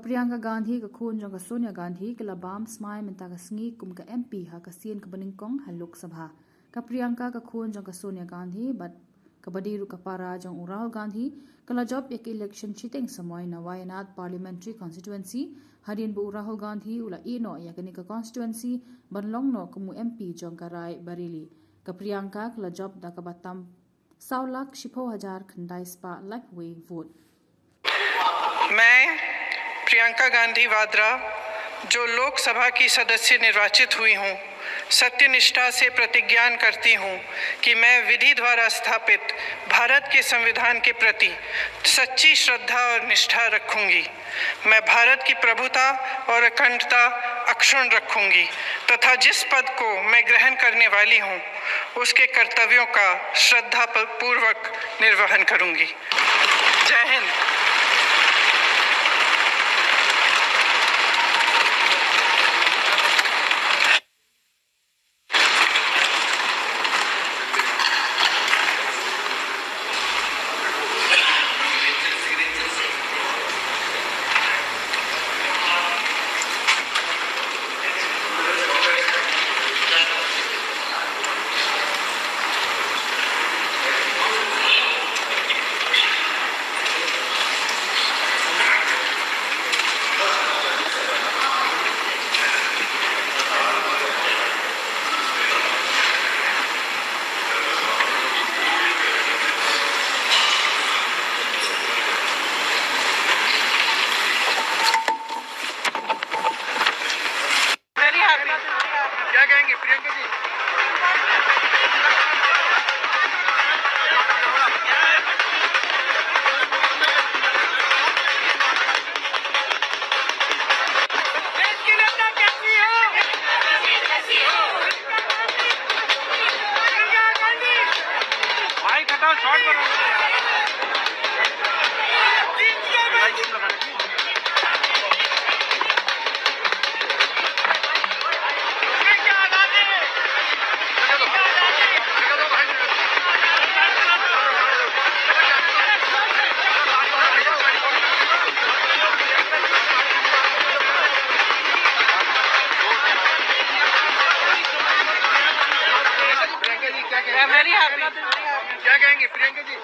Priyanka Gandhi ka khun jong ka Sonia Gandhi ka labam smai menta ka sngi kum ka MP ha ka sien ka baningkong ha Lok Sabha ka Priyanka ka khun jong ka Sonia Gandhi but ka badiru ka para jong Rahul Gandhi ka la job ek election chiteng samoy na Wayanad parliamentary constituency hadin bu Rahul Gandhi ula ino ya ka constituency banlong no kumu MP jong ka Rai Bareli ka Priyanka ka la job da ka batam 1,60,000 खंडाई स्पा लाइक वे वोट। मैं प्रियंका गांधी वाड्रा जो लोकसभा की सदस्य निर्वाचित हुई हूँ, सत्यनिष्ठा से प्रतिज्ञान करती हूँ कि मैं विधि द्वारा स्थापित भारत के संविधान के प्रति सच्ची श्रद्धा और निष्ठा रखूंगी। मैं भारत की प्रभुता और अखंडता अक्षुण्ण रखूंगी तथा जिस पद को मैं ग्रहण करने वाली हूँ उसके कर्तव्यों का श्रद्धापूर्वक निर्वहन करूंगी। जय हिंद। क्या कहेंगे प्रियंका जी? माइक हटाओ, शॉट बनाओ। क्या कहेंगे प्रियंका जी?